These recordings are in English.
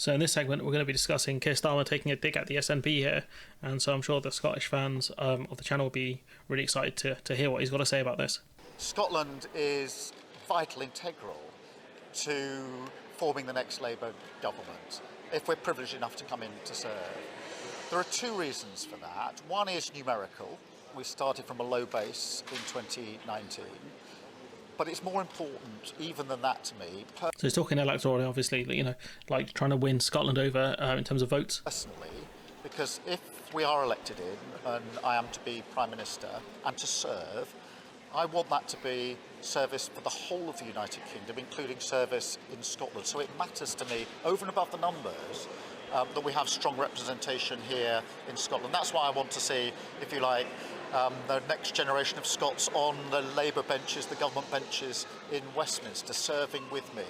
So in this segment, we're going to be discussing Keir Starmer taking a dig at the SNP here, and so I'm sure the Scottish fans of the channel will be really excited to hear what he's got to say about this. Scotland is vital, integral to forming the next Labour government, if we're privileged enough to come in to serve. There are two reasons for that. One is numerical. We started from a low base in 2019. But it's more important even than that to me. So he's talking electorally, obviously, like trying to win Scotland over in terms of votes. Personally, because if we are elected in and I am to be Prime Minister and to serve, I want that to be service for the whole of the United Kingdom, including service in Scotland. So it matters to me, over and above the numbers, that we have strong representation here in Scotland. That's why I want to see, if you like, the next generation of Scots on the Labour benches, the government benches in Westminster, serving with me,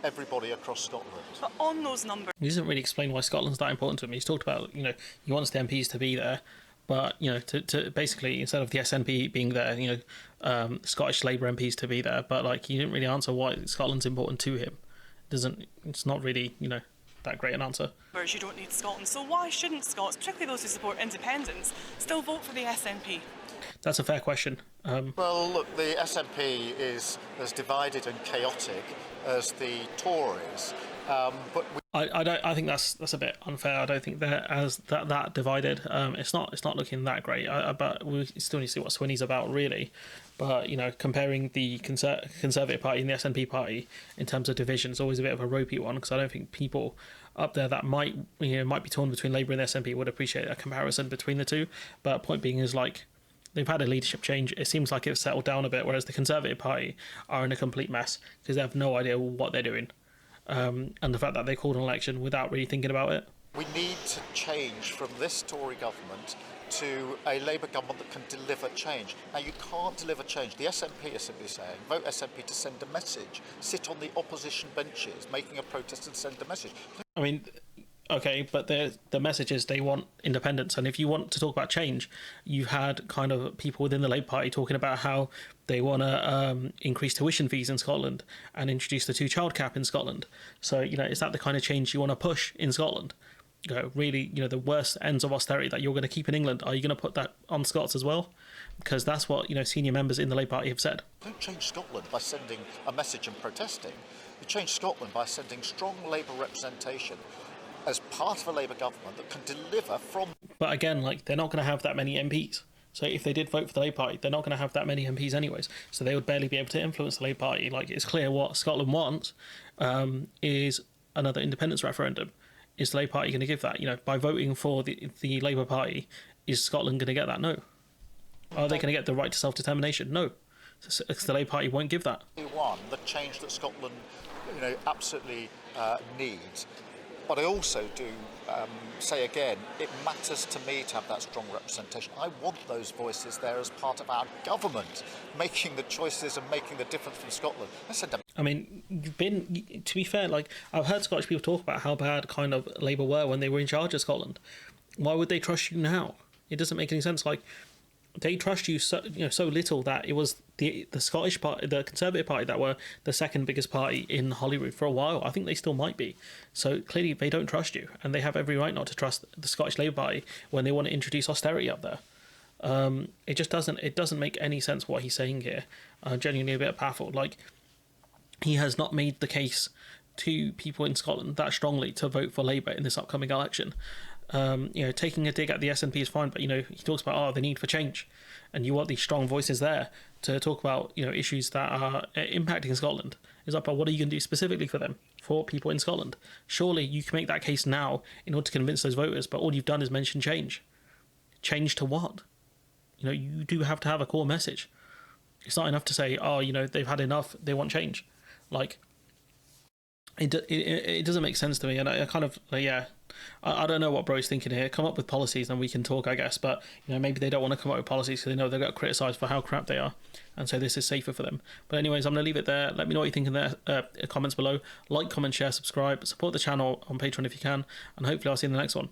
everybody across Scotland. But on those numbers, he doesn't really explain why Scotland's that important to him. He's talked about, he wants the MPs to be there, but to basically, instead of the SNP being there, Scottish Labour MPs to be there. But he didn't really answer why Scotland's important to him. It's not really that great an answer. you don't need Scotland. So why shouldn't Scots, particularly those who support independence, still vote for the SNP? That's a fair question. Well, look, the SNP is as divided and chaotic as the Tories, but I think that's a bit unfair. I don't think they're as that divided. It's not looking that great. But we still need to see what Swinny's about, really. But comparing the Conservative Party and the SNP Party in terms of division is always a bit of a ropey one, because I don't think people up there that might be torn between Labour and the SNP would appreciate a comparison between the two. But point being is, they've had a leadership change. It seems like it's settled down a bit, whereas the Conservative Party are in a complete mess because they have no idea what they're doing. And the fact that they called an election without really thinking about it. We need to change from this Tory government to a Labour government that can deliver change. Now, you can't deliver change. The SNP are simply saying, vote SNP to send a message. Sit on the opposition benches, making a protest and send a message. I mean, okay, but the message is they want independence. And if you want to talk about change, you've had kind of people within the Labour Party talking about how they want to increase tuition fees in Scotland and introduce the 2-child cap in Scotland. So, is that the kind of change you want to push in Scotland? Really, the worst ends of austerity that you're going to keep in England, are you going to put that on Scots as well? Because that's what, senior members in the Labour Party have said. Don't change Scotland by sending a message and protesting. You change Scotland by sending strong Labour representation as part of a Labour government that can deliver from... But again, they're not going to have that many MPs. So if they did vote for the Labour Party, they're not going to have that many MPs anyways. So they would barely be able to influence the Labour Party. It's clear what Scotland wants is another independence referendum. Is the Labour Party going to give that? By voting for the Labour Party, is Scotland going to get that? No. Are they going to get the right to self-determination? No. So the Labour Party won't give that. One, the change that Scotland, absolutely needs. But I also do say again, it matters to me to have that strong representation. I want those voices there as part of our government, making the choices and making the difference from Scotland. I mean, to be fair, I've heard Scottish people talk about how bad kind of Labour were when they were in charge of Scotland. Why would they trust you now? It doesn't make any sense. They trust you so little that it was the Scottish party, the Conservative Party, that were the second biggest party in Holyrood for a while. I think they still might be. So clearly they don't trust you, and they have every right not to trust the Scottish Labour Party when they want to introduce austerity up there. It just doesn't make any sense what he's saying here. I'm genuinely a bit baffled. He has not made the case to people in Scotland that strongly to vote for Labour in this upcoming election. Taking a dig at the SNP is fine, but he talks about the need for change, and you want these strong voices there to talk about issues that are impacting Scotland. It's but what are you going to do specifically for them, for people in Scotland? Surely you can make that case now in order to convince those voters, but all you've done is mention change. Change to what? You do have to have a core message. It's not enough to say, they've had enough, they want change. It doesn't make sense to me, and I kind of I don't know what bro's thinking here. Come up with policies and we can talk, I guess, but maybe they don't want to come up with policies because they know they've got criticised for how crap they are, and so this is safer for them. But anyways, I'm going to leave it there. Let me know what you think in the comments below. Like, comment, share, subscribe, support the channel on Patreon if you can, and hopefully I'll see you in the next one.